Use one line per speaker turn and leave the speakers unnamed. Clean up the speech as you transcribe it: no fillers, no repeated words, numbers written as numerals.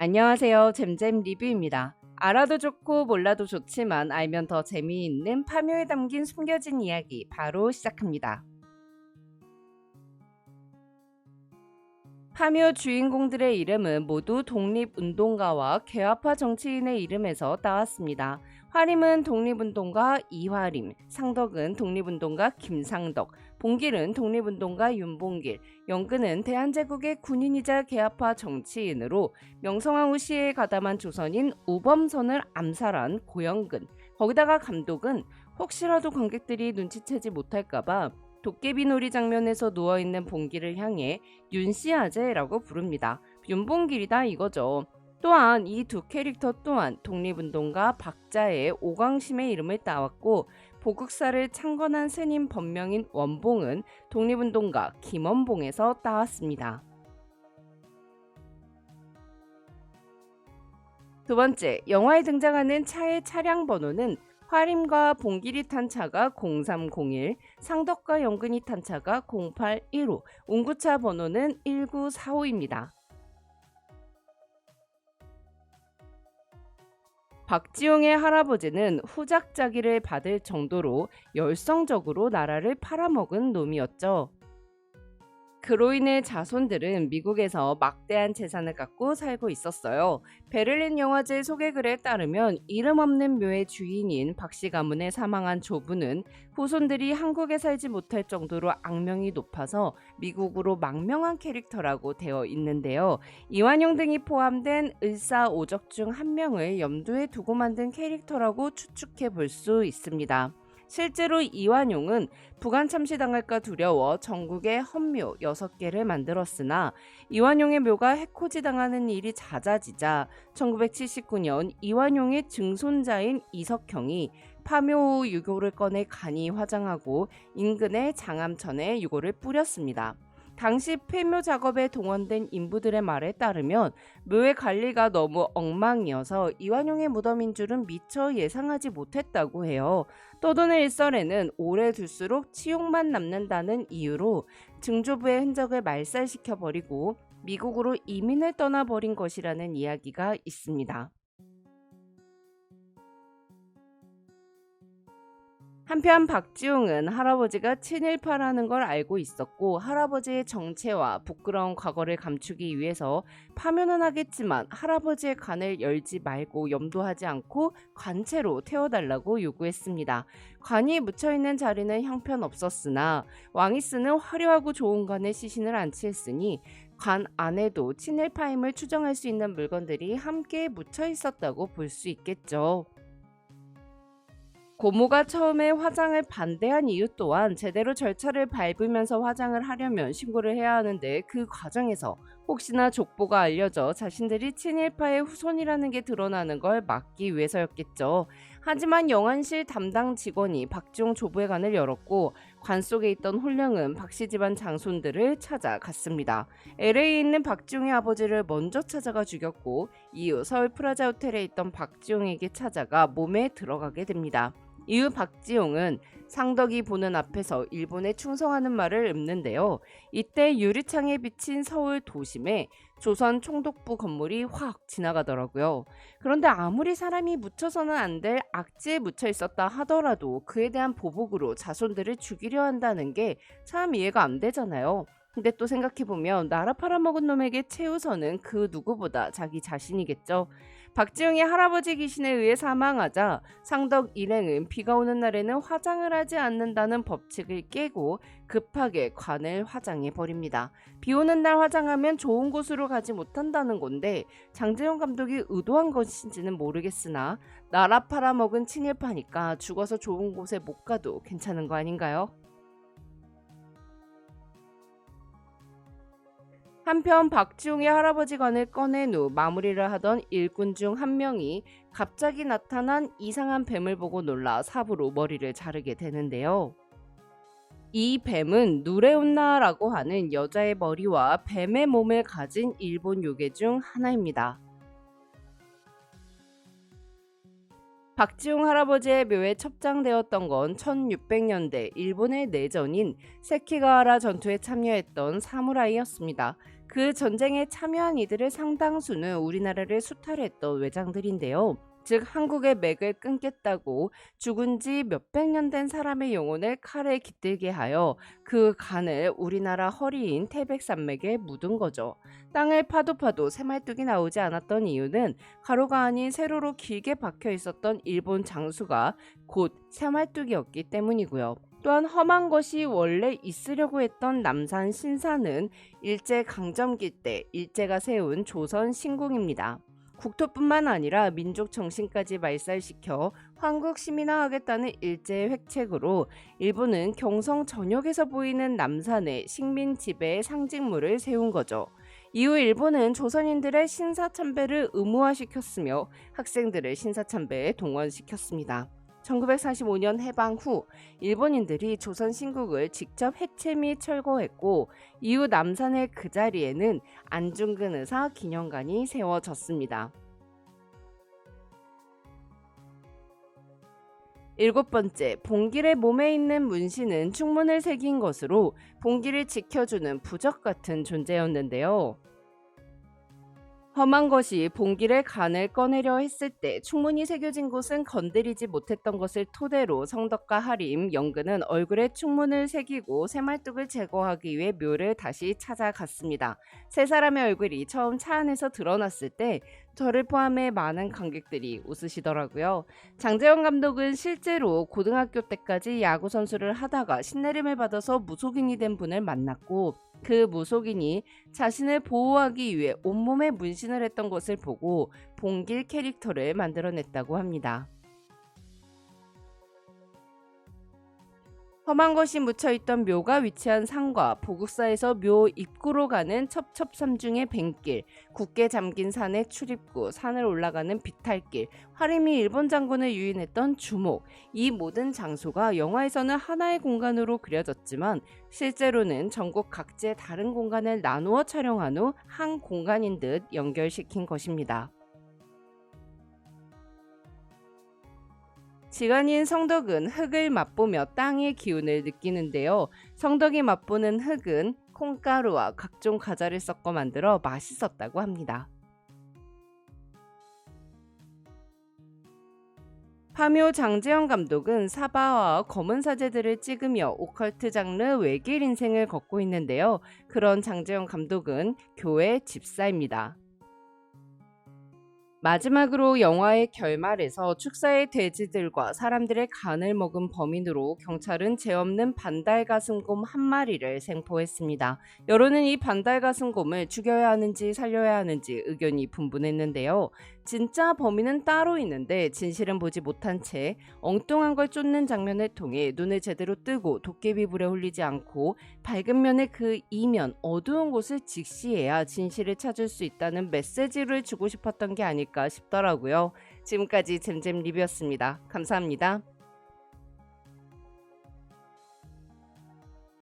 안녕하세요. 잼잼 리뷰입니다. 알아도 좋고 몰라도 좋지만 알면 더 재미있는 파묘에 담긴 숨겨진 이야기 바로 시작합니다. 파묘 주인공들의 이름은 모두 독립운동가와 개화파 정치인의 이름에서 따왔습니다. 화림은 독립운동가 이화림, 상덕은 독립운동가 김상덕, 봉길은 독립운동가 윤봉길, 영근은 대한제국의 군인이자 개화파 정치인으로 명성황후 시에 가담한 조선인 우범선을 암살한 고영근, 거기다가 감독은 혹시라도 관객들이 눈치채지 못할까봐 도깨비놀이 장면에서 누워있는 봉길을 향해 윤씨아재라고 부릅니다. 윤봉길이다 이거죠. 또한 이 두 캐릭터 또한 독립운동가 박자의 오광심의 이름을 따왔고, 보국사를 창건한 스님 법명인 원봉은 독립운동가 김원봉에서 따왔습니다. 두 번째, 영화에 등장하는 차의 차량 번호는 화림과 봉길이 탄 차가 0301, 상덕과 영근이 탄 차가 0815, 운구차 번호는 1945입니다. 박지용의 할아버지는 후작자기를 받을 정도로 열성적으로 나라를 팔아먹은 놈이었죠. 그로 인해 자손들은 미국에서 막대한 재산을 갖고 살고 있었어요. 베를린 영화제 소개글에 따르면 이름 없는 묘의 주인인 박씨 가문에 사망한 조부는 후손들이 한국에 살지 못할 정도로 악명이 높아서 미국으로 망명한 캐릭터라고 되어 있는데요. 이완용 등이 포함된 을사오적 중 한 명을 염두에 두고 만든 캐릭터라고 추측해 볼 수 있습니다. 실제로 이완용은 부관 참시당할까 두려워 전국에 헌묘 6개를 만들었으나 이완용의 묘가 해코지 당하는 일이 잦아지자 1979년 이완용의 증손자인 이석형이 파묘 유골을 꺼내 간이 화장하고 인근의 장암천에 유골을 뿌렸습니다. 당시 폐묘 작업에 동원된 인부들의 말에 따르면 묘의 관리가 너무 엉망이어서 이완용의 무덤인 줄은 미처 예상하지 못했다고 해요. 떠도는 일설에는 오래 둘수록 치욕만 남는다는 이유로 증조부의 흔적을 말살시켜버리고 미국으로 이민을 떠나버린 것이라는 이야기가 있습니다. 한편 박지용은 할아버지가 친일파라는 걸 알고 있었고, 할아버지의 정체와 부끄러운 과거를 감추기 위해서 파묘는 하겠지만 할아버지의 관을 열지 말고 염도하지 않고 관채로 태워달라고 요구했습니다. 관이 묻혀있는 자리는 형편없었으나 왕이 쓰는 화려하고 좋은 관에 시신을 안치했으니 관 안에도 친일파임을 추정할 수 있는 물건들이 함께 묻혀 있었다고 볼 수 있겠죠. 고모가 처음에 화장을 반대한 이유 또한 제대로 절차를 밟으면서 화장을 하려면 신고를 해야 하는데, 그 과정에서 혹시나 족보가 알려져 자신들이 친일파의 후손이라는 게 드러나는 걸 막기 위해서였겠죠. 하지만 영안실 담당 직원이 박지용 조부의 관을 열었고, 관 속에 있던 혼령은 박씨 집안 장손들을 찾아갔습니다. LA에 있는 박지용의 아버지를 먼저 찾아가 죽였고, 이후 서울 프라자 호텔에 있던 박지용에게 찾아가 몸에 들어가게 됩니다. 이후 박지용은 상덕이 보는 앞에서 일본에 충성하는 말을 읊는데요. 이때 유리창에 비친 서울 도심에 조선 총독부 건물이 확 지나가더라고요. 그런데 아무리 사람이 묻혀서는 안 될 악재에 묻혀 있었다 하더라도 그에 대한 보복으로 자손들을 죽이려 한다는 게 참 이해가 안 되잖아요. 근데 또 생각해보면 나라 팔아먹은 놈에게 최우선은 그 누구보다 자기 자신이겠죠. 박지용이 할아버지 귀신에 의해 사망하자 상덕 일행은 비가 오는 날에는 화장을 하지 않는다는 법칙을 깨고 급하게 관을 화장해 버립니다. 비 오는 날 화장하면 좋은 곳으로 가지 못한다는 건데, 장재영 감독이 의도한 것인지는 모르겠으나 나라 팔아먹은 친일파니까 죽어서 좋은 곳에 못 가도 괜찮은 거 아닌가요? 한편 박지용의 할아버지 관을 꺼낸 후 마무리를 하던 일꾼 중 한 명이 갑자기 나타난 이상한 뱀을 보고 놀라 삽으로 머리를 자르게 되는데요. 이 뱀은 누레온나라고 하는 여자의 머리와 뱀의 몸을 가진 일본 요괴 중 하나입니다. 박지용 할아버지의 묘에 첩장되었던 건 1600년대 일본의 내전인 세키가와라 전투에 참여했던 사무라이였습니다. 그 전쟁에 참여한 이들의 상당수는 우리나라를 수탈했던 외장들인데요. 즉 한국의 맥을 끊겠다고 죽은 지 몇백 년 된 사람의 영혼을 칼에 깃들게 하여 그 간을 우리나라 허리인 태백산맥에 묻은 거죠. 땅을 파도 새말뚝이 나오지 않았던 이유는 가로가 아닌 세로로 길게 박혀 있었던 일본 장수가 곧 새말뚝이었기 때문이고요. 또한 험한 것이 원래 있으려고 했던 남산 신사는 일제 강점기 때 일제가 세운 조선 신궁입니다. 국토뿐만 아니라 민족 정신까지 말살시켜 황국 시민화하겠다는 일제의 획책으로 일본은 경성 전역에서 보이는 남산에 식민 지배의 상징물을 세운 거죠. 이후 일본은 조선인들의 신사참배를 의무화시켰으며 학생들을 신사참배에 동원시켰습니다. 1945년 해방 후 일본인들이 조선 신국을 직접 해체 및 철거했고 이후 남산의 그 자리에는 안중근 의사 기념관이 세워졌습니다. 7번째, 봉길의 몸에 있는 문신은 충문을 새긴 것으로 봉길을 지켜주는 부적 같은 존재였는데요. 험한 것이 봉길의 간을 꺼내려 했을 때 충문이 새겨진 곳은 건드리지 못했던 것을 토대로 성덕과 하림, 영근은 얼굴에 충문을 새기고 새말뚝을 제거하기 위해 묘를 다시 찾아갔습니다. 세 사람의 얼굴이 처음 차 안에서 드러났을 때 저를 포함해 많은 관객들이 웃으시더라고요. 장재영 감독은 실제로 고등학교 때까지 야구 선수를 하다가 신내림을 받아서 무속인이 된 분을 만났고 그 무속인이 자신을 보호하기 위해 온몸에 문신을 했던 것을 보고 봉길 캐릭터를 만들어냈다고 합니다. 험한 것이 묻혀있던 묘가 위치한 산과 보국사에서 묘 입구로 가는 첩첩산중의 뱅길, 굳게 잠긴 산의 출입구, 산을 올라가는 비탈길, 하림이 일본 장군을 유인했던 주목, 이 모든 장소가 영화에서는 하나의 공간으로 그려졌지만 실제로는 전국 각지의 다른 공간을 나누어 촬영한 후 한 공간인 듯 연결시킨 것입니다. 지간인 성덕은 흙을 맛보며 땅의 기운을 느끼는데요. 성덕이 맛보는 흙은 콩가루와 각종 과자를 섞어 만들어 맛있었다고 합니다. 파묘 장재영 감독은 사바와 검은 사제들을 찍으며 오컬트 장르 외길 인생을 걷고 있는데요. 그런 장재영 감독은 교회 집사입니다. 마지막으로 영화의 결말에서 축사의 돼지들과 사람들의 간을 먹은 범인으로 경찰은 죄 없는 반달가슴곰 한 마리를 생포했습니다. 여론은 이 반달가슴곰을 죽여야 하는지 살려야 하는지 의견이 분분했는데요. 진짜 범인은 따로 있는데 진실은 보지 못한 채 엉뚱한 걸 쫓는 장면을 통해 눈을 제대로 뜨고 도깨비불에 홀리지 않고 밝은 면의 그 이면 어두운 곳을 직시해야 진실을 찾을 수 있다는 메시지를 주고 싶었던 게 아닐까 싶더라고요. 지금까지 잼잼 리뷰였습니다. 감사합니다.